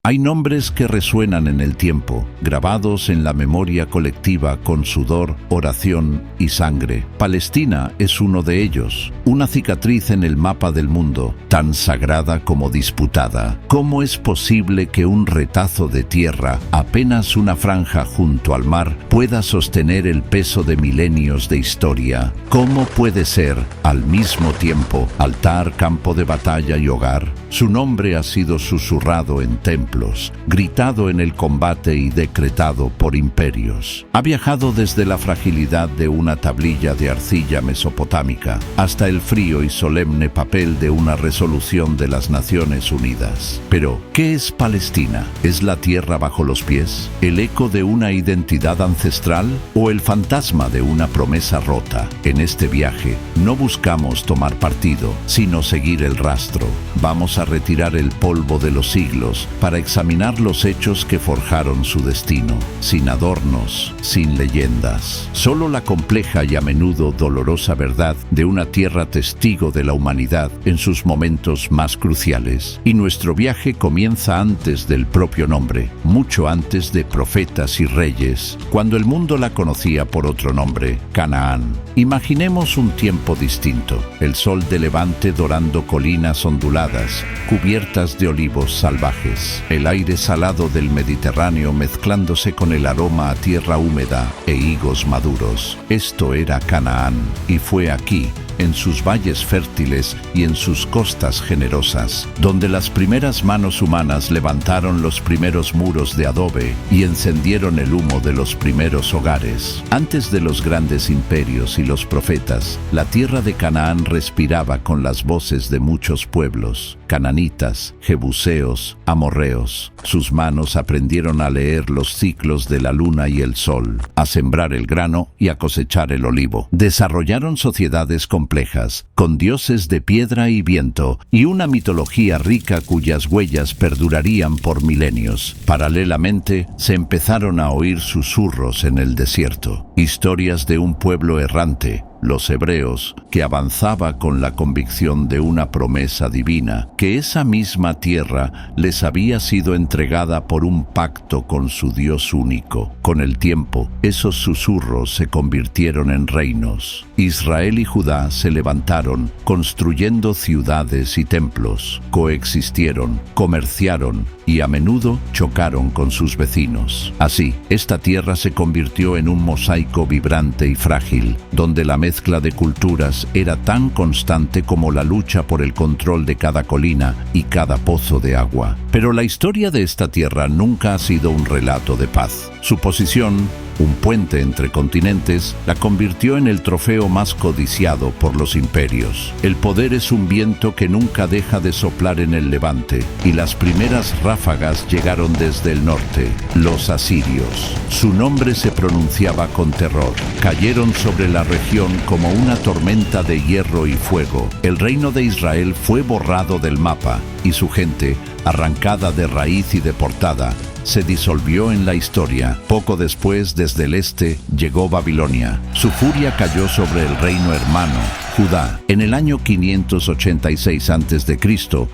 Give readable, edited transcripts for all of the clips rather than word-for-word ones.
Hay nombres que resuenan en el tiempo, grabados en la memoria colectiva con sudor, oración y sangre. Palestina es uno de ellos, una cicatriz en el mapa del mundo, tan sagrada como disputada. ¿Cómo es posible que un retazo de tierra, apenas una franja junto al mar, pueda sostener el peso de milenios de historia? ¿Cómo puede ser, al mismo tiempo, altar, campo de batalla y hogar? Su nombre ha sido susurrado en templos, gritado en el combate y decretado por imperios. Ha viajado desde la fragilidad de una tablilla de arcilla mesopotámica hasta el frío y solemne papel de una resolución de las Naciones Unidas. Pero, ¿qué es Palestina? ¿Es la tierra bajo los pies? ¿El eco de una identidad ancestral? ¿O el fantasma de una promesa rota? En este viaje, no buscamos tomar partido, sino seguir el rastro. Vamos a retirar el polvo de los siglos para examinar los hechos que forjaron su destino, sin adornos, sin leyendas. Solo la compleja y a menudo dolorosa verdad de una tierra testigo de la humanidad en sus momentos más cruciales. Y nuestro viaje comienza antes del propio nombre, mucho antes de profetas y reyes, cuando el mundo la conocía por otro nombre, Canaán. Imaginemos un tiempo distinto, el sol de levante dorando colinas onduladas, cubiertas de olivos salvajes, el aire salado del Mediterráneo mezclándose con el aroma a tierra húmeda e higos maduros. Esto era Canaán, y fue aquí, en sus valles fértiles y en sus costas generosas, donde las primeras manos humanas levantaron los primeros muros de adobe y encendieron el humo de los primeros hogares. Antes de los grandes imperios y los profetas, la tierra de Canaán respiraba con las voces de muchos pueblos, cananitas, jebuseos, amorreos. Sus manos aprendieron a leer los ciclos de la luna y el sol, a sembrar el grano y a cosechar el olivo. Desarrollaron sociedades complejas, con dioses de piedra y viento, y una mitología rica cuyas huellas perdurarían por milenios. Paralelamente, se empezaron a oír susurros en el desierto, historias de un pueblo errante, los hebreos, que avanzaba con la convicción de una promesa divina, que esa misma tierra les había sido entregada por un pacto con su Dios único. Con el tiempo, esos susurros se convirtieron en reinos. Israel y Judá se levantaron, construyendo ciudades y templos, coexistieron, comerciaron y a menudo chocaron con sus vecinos. Así, esta tierra se convirtió en un mosaico vibrante y frágil, donde la mezcla de culturas era tan constante como la lucha por el control de cada colina y cada pozo de agua. Pero la historia de esta tierra nunca ha sido un relato de paz. Su posición, un puente entre continentes, la convirtió en el trofeo más codiciado por los imperios. El poder es un viento que nunca deja de soplar en el levante, y las primeras ráfagas llegaron desde el norte, los asirios. Su nombre se pronunciaba con terror. Cayeron sobre la región como una tormenta de hierro y fuego. El reino de Israel fue borrado del mapa, y su gente, arrancada de raíz y deportada, se disolvió en la historia. Poco después, desde el este, llegó Babilonia. Su furia cayó sobre el reino hermano, Judá. En el año 586 a.C.,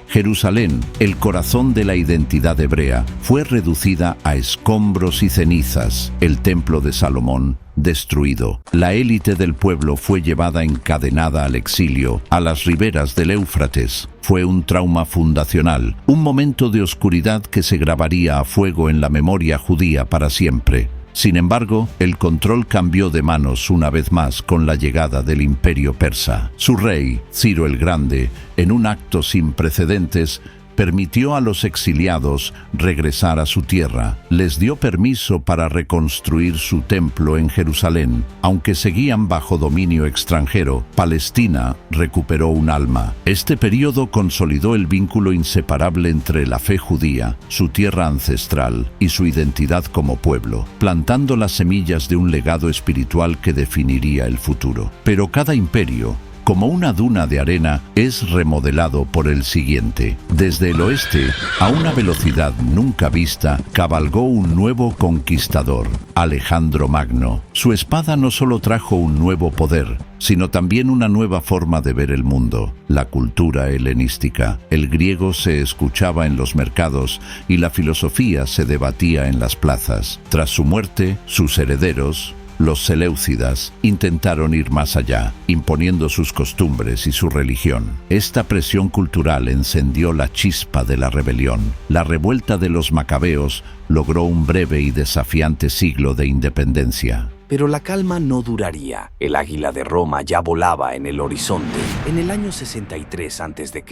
Jerusalén, el corazón de la identidad hebrea, fue reducida a escombros y cenizas. El templo de Salomón, destruido. La élite del pueblo fue llevada encadenada al exilio, a las riberas del Éufrates. Fue un trauma fundacional, un momento de oscuridad que se grabaría a fuego en la memoria judía para siempre. Sin embargo, el control cambió de manos una vez más con la llegada del Imperio Persa. Su rey, Ciro el Grande, en un acto sin precedentes, permitió a los exiliados regresar a su tierra. Les dio permiso para reconstruir su templo en Jerusalén. Aunque seguían bajo dominio extranjero, Palestina recuperó un alma. Este periodo consolidó el vínculo inseparable entre la fe judía, su tierra ancestral y su identidad como pueblo, plantando las semillas de un legado espiritual que definiría el futuro. Pero cada imperio, como una duna de arena, es remodelado por el siguiente. Desde el oeste, a una velocidad nunca vista, cabalgó un nuevo conquistador, Alejandro Magno. Su espada no solo trajo un nuevo poder, sino también una nueva forma de ver el mundo, la cultura helenística. El griego se escuchaba en los mercados y la filosofía se debatía en las plazas. Tras su muerte, sus herederos, los seleucidas, intentaron ir más allá, imponiendo sus costumbres y su religión. Esta presión cultural encendió la chispa de la rebelión. La revuelta de los macabeos logró un breve y desafiante siglo de independencia. Pero la calma no duraría. El águila de Roma ya volaba en el horizonte. En el año 63 a.C.,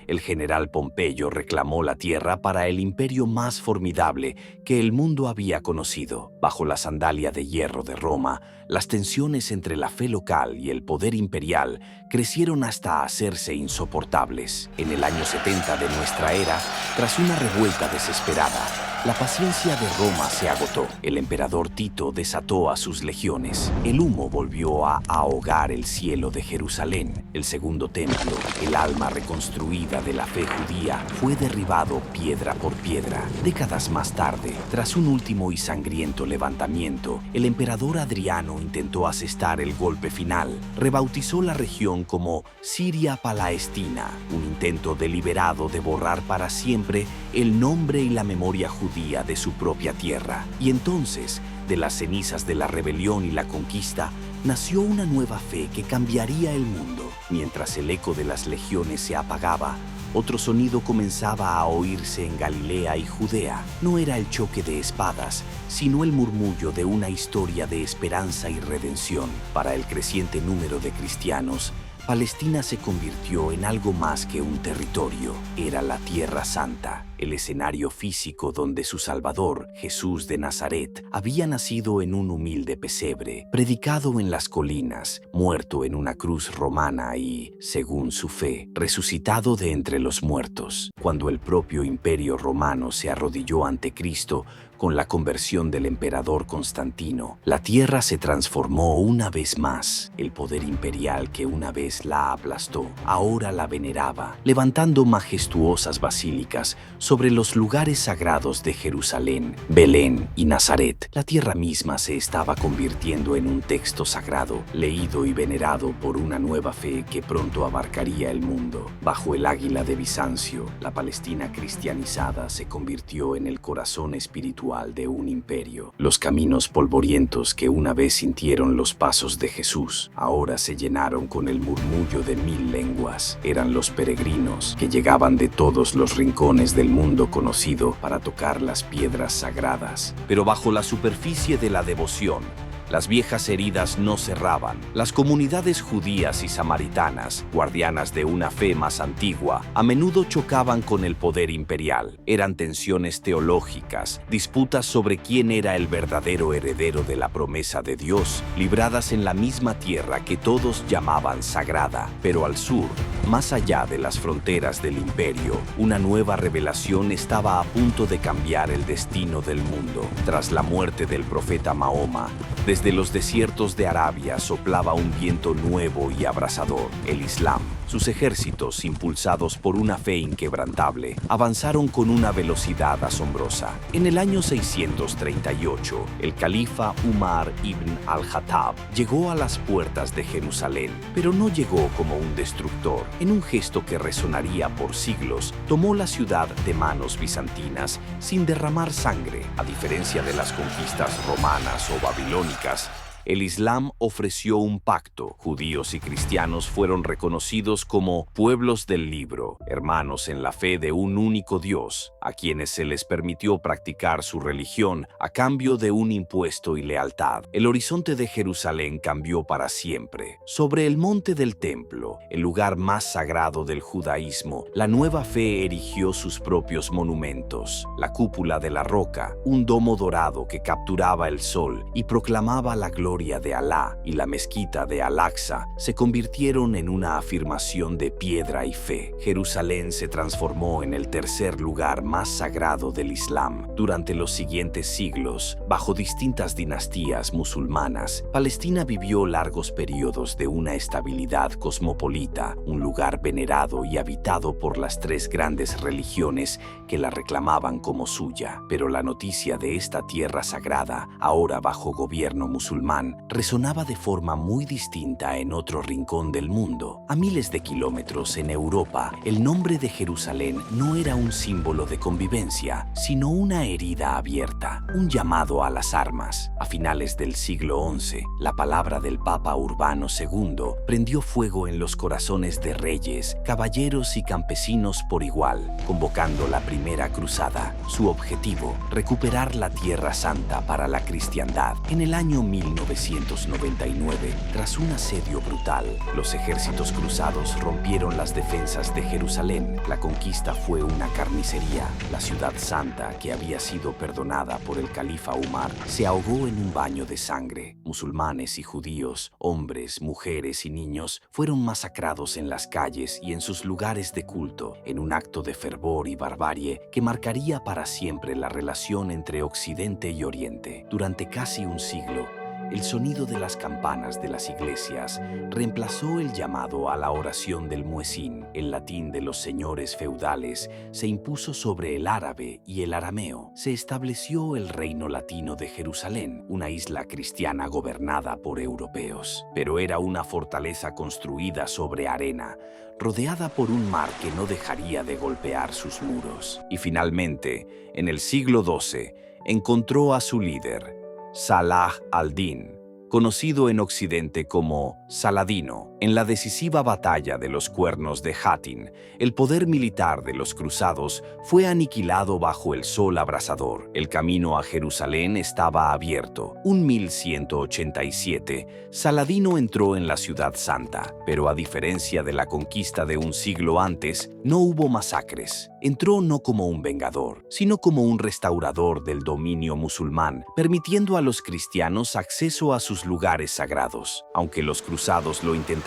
el general Pompeyo reclamó la tierra para el imperio más formidable que el mundo había conocido. Bajo la sandalia de hierro de Roma, las tensiones entre la fe local y el poder imperial crecieron hasta hacerse insoportables. En el año 70 de nuestra era, tras una revuelta desesperada, la paciencia de Roma se agotó. El emperador Tito desató a sus legiones. El humo volvió a ahogar el cielo de Jerusalén. El segundo templo, el alma reconstruida de la fe judía, fue derribado piedra por piedra. Décadas más tarde, tras un último y sangriento levantamiento, el emperador Adriano intentó asestar el golpe final. Rebautizó la región como Siria Palestina, un intento deliberado de borrar para siempre el nombre y la memoria judía de su propia tierra. Y entonces, de las cenizas de la rebelión y la conquista, nació una nueva fe que cambiaría el mundo. Mientras el eco de las legiones se apagaba, otro sonido comenzaba a oírse en Galilea y Judea. No era el choque de espadas, sino el murmullo de una historia de esperanza y redención. Para el creciente número de cristianos, Palestina se convirtió en algo más que un territorio. Era la Tierra Santa, el escenario físico donde su Salvador, Jesús de Nazaret, había nacido en un humilde pesebre, predicado en las colinas, muerto en una cruz romana y, según su fe, resucitado de entre los muertos. Cuando el propio Imperio Romano se arrodilló ante Cristo, con la conversión del emperador Constantino, la tierra se transformó una vez más. El poder imperial que una vez la aplastó, ahora la veneraba, levantando majestuosas basílicas sobre los lugares sagrados de Jerusalén, Belén y Nazaret. La tierra misma se estaba convirtiendo en un texto sagrado, leído y venerado por una nueva fe que pronto abarcaría el mundo. Bajo el águila de Bizancio, la Palestina cristianizada se convirtió en el corazón espiritual de un imperio. Los caminos polvorientos que una vez sintieron los pasos de Jesús, ahora se llenaron con el murmullo de 1000 lenguas. Eran los peregrinos que llegaban de todos los rincones del mundo conocido para tocar las piedras sagradas. Pero bajo la superficie de la devoción, las viejas heridas no cerraban. Las comunidades judías y samaritanas, guardianas de una fe más antigua, a menudo chocaban con el poder imperial. Eran tensiones teológicas, disputas sobre quién era el verdadero heredero de la promesa de Dios, libradas en la misma tierra que todos llamaban sagrada. Pero al sur, más allá de las fronteras del imperio, una nueva revelación estaba a punto de cambiar el destino del mundo. Tras la muerte del profeta Mahoma, desde los desiertos de Arabia soplaba un viento nuevo y abrasador, el Islam. Sus ejércitos, impulsados por una fe inquebrantable, avanzaron con una velocidad asombrosa. En el año 638, el califa Umar ibn al-Khattab llegó a las puertas de Jerusalén, pero no llegó como un destructor. En un gesto que resonaría por siglos, tomó la ciudad de manos bizantinas sin derramar sangre. A diferencia de las conquistas romanas o babilónicas, el Islam ofreció un pacto. Judíos y cristianos fueron reconocidos como pueblos del libro, hermanos en la fe de un único Dios, a quienes se les permitió practicar su religión a cambio de un impuesto y lealtad. El horizonte de Jerusalén cambió para siempre. Sobre el monte del templo, el lugar más sagrado del judaísmo, la nueva fe erigió sus propios monumentos. La cúpula de la roca, un domo dorado que capturaba el sol y proclamaba la gloria gloria de Alá y la mezquita de Al-Aqsa se convirtieron en una afirmación de piedra y fe. Jerusalén se transformó en el tercer lugar más sagrado del Islam. Durante los siguientes siglos, bajo distintas dinastías musulmanas, Palestina vivió largos periodos de una estabilidad cosmopolita, un lugar venerado y habitado por las tres grandes religiones que la reclamaban como suya. Pero la noticia de esta tierra sagrada, ahora bajo gobierno musulmán, resonaba de forma muy distinta en otro rincón del mundo. A miles de kilómetros en Europa, el nombre de Jerusalén no era un símbolo de convivencia, sino una herida abierta, un llamado a las armas. A finales del siglo XI, la palabra del Papa Urbano II prendió fuego en los corazones de reyes, caballeros y campesinos por igual, convocando la Primera Cruzada. Su objetivo, recuperar la Tierra Santa para la cristiandad. En el año 1999, tras un asedio brutal, los ejércitos cruzados rompieron las defensas de Jerusalén. La conquista fue una carnicería. La ciudad santa, que había sido perdonada por el califa Umar, se ahogó en un baño de sangre. Musulmanes y judíos, hombres, mujeres y niños fueron masacrados en las calles y en sus lugares de culto, en un acto de fervor y barbarie que marcaría para siempre la relación entre Occidente y Oriente. Durante casi un siglo, el sonido de las campanas de las iglesias reemplazó el llamado a la oración del muezín. El latín de los señores feudales se impuso sobre el árabe y el arameo. Se estableció el Reino Latino de Jerusalén, una isla cristiana gobernada por europeos. Pero era una fortaleza construida sobre arena, rodeada por un mar que no dejaría de golpear sus muros. Y finalmente, en el siglo XII, encontró a su líder, Salah al-Din, conocido en Occidente como Saladino. En la decisiva batalla de los Cuernos de Hattin, el poder militar de los cruzados fue aniquilado bajo el sol abrasador. El camino a Jerusalén estaba abierto. En 1187, Saladino entró en la Ciudad Santa, pero a diferencia de la conquista de un siglo antes, no hubo masacres. Entró no como un vengador, sino como un restaurador del dominio musulmán, permitiendo a los cristianos acceso a sus lugares sagrados. Aunque los cruzados lo intentarían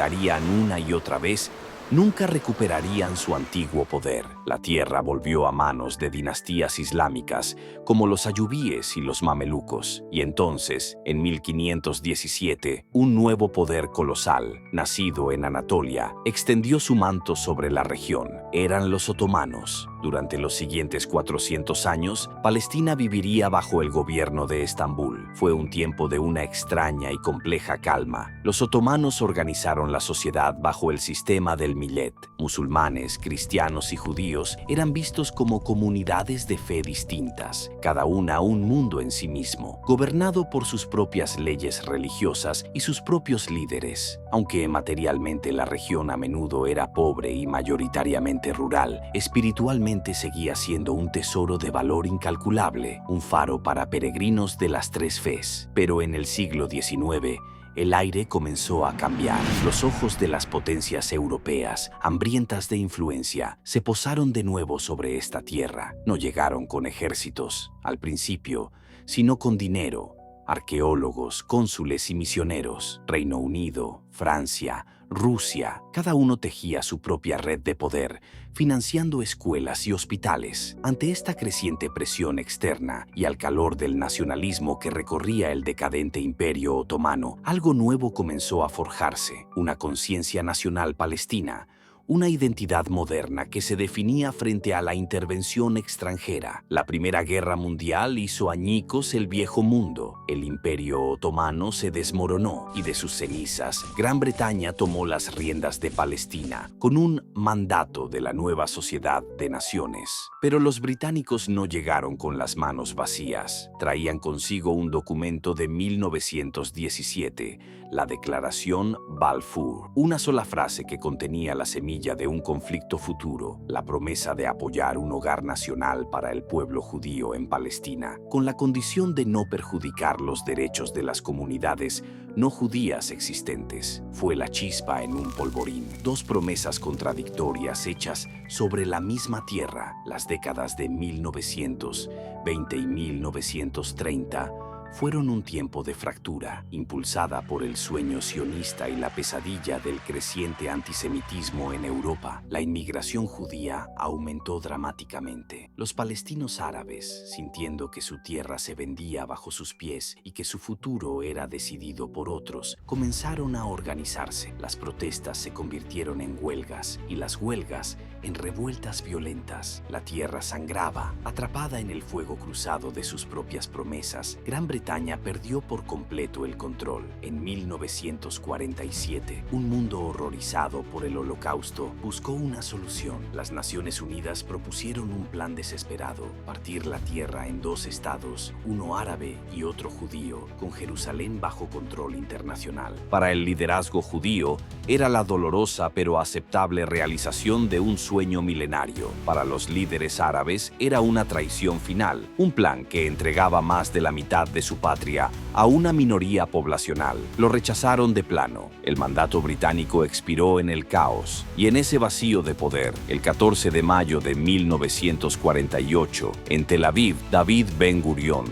una y otra vez, nunca recuperarían su antiguo poder. La tierra volvió a manos de dinastías islámicas como los ayubíes y los mamelucos. Y entonces, en 1517, un nuevo poder colosal, nacido en Anatolia, extendió su manto sobre la región. Eran los otomanos. Durante los siguientes 400 años, Palestina viviría bajo el gobierno de Estambul. Fue un tiempo de una extraña y compleja calma. Los otomanos organizaron la sociedad bajo el sistema del Millet. Musulmanes, cristianos y judíos eran vistos como comunidades de fe distintas, cada una un mundo en sí mismo, gobernado por sus propias leyes religiosas y sus propios líderes. Aunque materialmente la región a menudo era pobre y mayoritariamente rural, espiritualmente seguía siendo un tesoro de valor incalculable, un faro para peregrinos de las tres fes. Pero en el siglo XIX, el aire comenzó a cambiar. Los ojos de las potencias europeas, hambrientas de influencia, se posaron de nuevo sobre esta tierra. No llegaron con ejércitos, al principio, sino con dinero, arqueólogos, cónsules y misioneros. Reino Unido, Francia, Rusia, cada uno tejía su propia red de poder, financiando escuelas y hospitales. Ante esta creciente presión externa y al calor del nacionalismo que recorría el decadente imperio otomano, algo nuevo comenzó a forjarse: una conciencia nacional palestina, una identidad moderna que se definía frente a la intervención extranjera. La Primera Guerra Mundial hizo añicos el viejo mundo. El Imperio Otomano se desmoronó y de sus cenizas, Gran Bretaña tomó las riendas de Palestina con un mandato de la nueva sociedad de naciones. Pero los británicos no llegaron con las manos vacías. Traían consigo un documento de 1917, la Declaración Balfour, una sola frase que contenía la semilla de un conflicto futuro, la promesa de apoyar un hogar nacional para el pueblo judío en Palestina, con la condición de no perjudicar los derechos de las comunidades no judías existentes. Fue la chispa en un polvorín. Dos promesas contradictorias hechas sobre la misma tierra. Las décadas de 1920 y 1930 fueron un tiempo de fractura, impulsada por el sueño sionista y la pesadilla del creciente antisemitismo en Europa. La inmigración judía aumentó dramáticamente. Los palestinos árabes, sintiendo que su tierra se vendía bajo sus pies y que su futuro era decidido por otros, comenzaron a organizarse. Las protestas se convirtieron en huelgas y las huelgas en revueltas violentas. La tierra sangraba, atrapada en el fuego cruzado de sus propias promesas. Gran Bretaña perdió por completo el control. En 1947, un mundo horrorizado por el Holocausto buscó una solución. Las Naciones Unidas propusieron un plan desesperado: partir la tierra en dos estados, uno árabe y otro judío, con Jerusalén bajo control internacional. Para el liderazgo judío, era la dolorosa pero aceptable realización de un sueño milenario. Para los líderes árabes era una traición final, un plan que entregaba más de la mitad de su patria a una minoría poblacional. Lo rechazaron de plano. El mandato británico expiró en el caos, y en ese vacío de poder, el 14 de mayo de 1948, en Tel Aviv, David Ben Gurión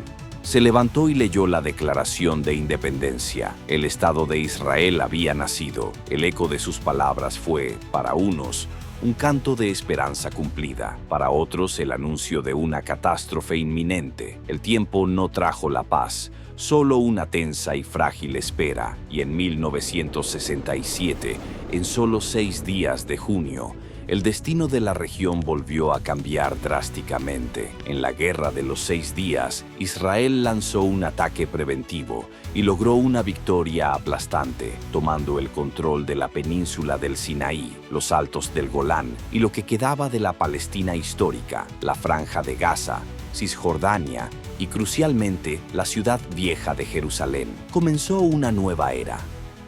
se levantó y leyó la Declaración de Independencia. El Estado de Israel había nacido. El eco de sus palabras fue, para unos, un canto de esperanza cumplida, para otros el anuncio de una catástrofe inminente. El tiempo no trajo la paz, solo una tensa y frágil espera, y en 1967, en solo 6 días de junio, el destino de la región volvió a cambiar drásticamente. En la Guerra de los 6 días, Israel lanzó un ataque preventivo y logró una victoria aplastante, tomando el control de la península del Sinaí, los altos del Golán y lo que quedaba de la Palestina histórica, la Franja de Gaza, Cisjordania y, crucialmente, la ciudad vieja de Jerusalén. Comenzó una nueva era.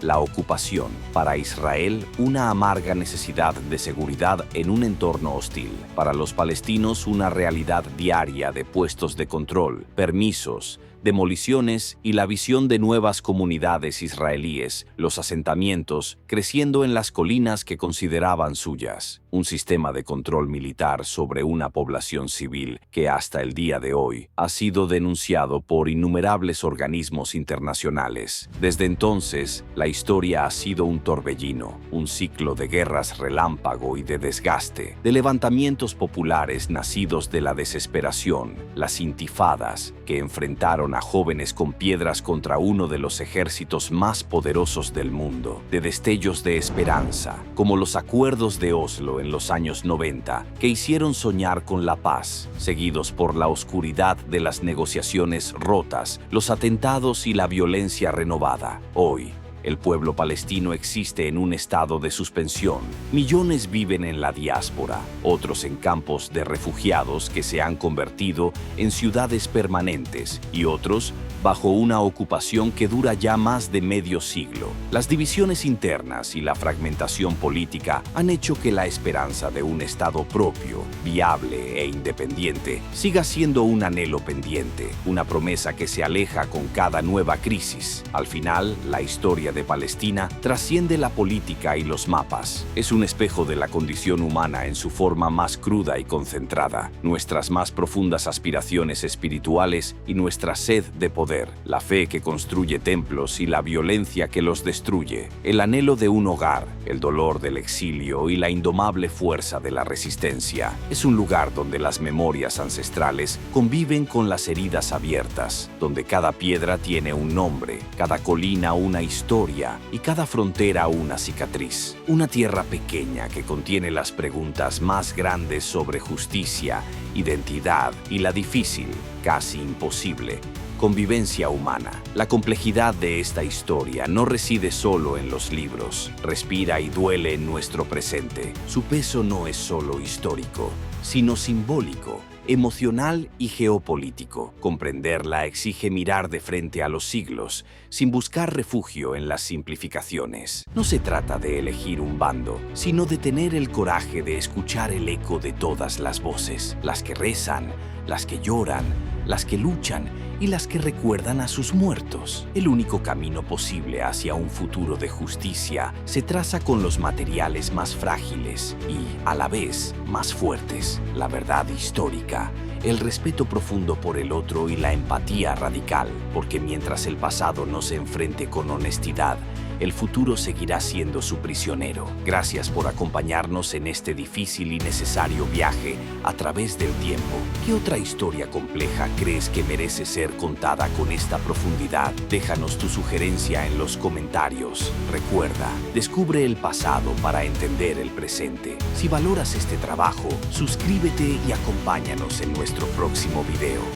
La ocupación, para Israel, una amarga necesidad de seguridad en un entorno hostil. Para los palestinos, una realidad diaria de puestos de control, permisos, demoliciones y la visión de nuevas comunidades israelíes, los asentamientos creciendo en las colinas que consideraban suyas. Un sistema de control militar sobre una población civil que hasta el día de hoy ha sido denunciado por innumerables organismos internacionales. Desde entonces, la historia ha sido un torbellino, un ciclo de guerras relámpago y de desgaste, de levantamientos populares nacidos de la desesperación, las intifadas que enfrentaron a jóvenes con piedras contra uno de los ejércitos más poderosos del mundo, de destellos de esperanza, como los acuerdos de Oslo en los años 90, que hicieron soñar con la paz, seguidos por la oscuridad de las negociaciones rotas, los atentados y la violencia renovada. Hoy, el pueblo palestino existe en un estado de suspensión. Millones viven en la diáspora, otros en campos de refugiados que se han convertido en ciudades permanentes y otros bajo una ocupación que dura ya más de medio siglo. Las divisiones internas y la fragmentación política han hecho que la esperanza de un Estado propio, viable e independiente siga siendo un anhelo pendiente, una promesa que se aleja con cada nueva crisis. Al final, la historia de Palestina trasciende la política y los mapas. Es un espejo de la condición humana en su forma más cruda y concentrada, nuestras más profundas aspiraciones espirituales y nuestra sed de poder, la fe que construye templos y la violencia que los destruye, el anhelo de un hogar, el dolor del exilio y la indomable fuerza de la resistencia. Es un lugar donde las memorias ancestrales conviven con las heridas abiertas, donde cada piedra tiene un nombre, cada colina una historia y cada frontera una cicatriz. Una tierra pequeña que contiene las preguntas más grandes sobre justicia, identidad y la difícil, casi imposible, convivencia humana. La complejidad de esta historia no reside solo en los libros, respira y duele en nuestro presente. Su peso no es solo histórico, sino simbólico, emocional y geopolítico. Comprenderla exige mirar de frente a los siglos, sin buscar refugio en las simplificaciones. No se trata de elegir un bando, sino de tener el coraje de escuchar el eco de todas las voces, las que rezan, las que lloran, las que luchan y las que recuerdan a sus muertos. El único camino posible hacia un futuro de justicia se traza con los materiales más frágiles y, a la vez, más fuertes: la verdad histórica, el respeto profundo por el otro y la empatía radical, porque mientras el pasado no se enfrente con honestidad, el futuro seguirá siendo su prisionero. Gracias por acompañarnos en este difícil y necesario viaje a través del tiempo. ¿Qué otra historia compleja crees que merece ser contada con esta profundidad? Déjanos tu sugerencia en los comentarios. Recuerda, descubre el pasado para entender el presente. Si valoras este trabajo, suscríbete y acompáñanos en nuestro próximo video.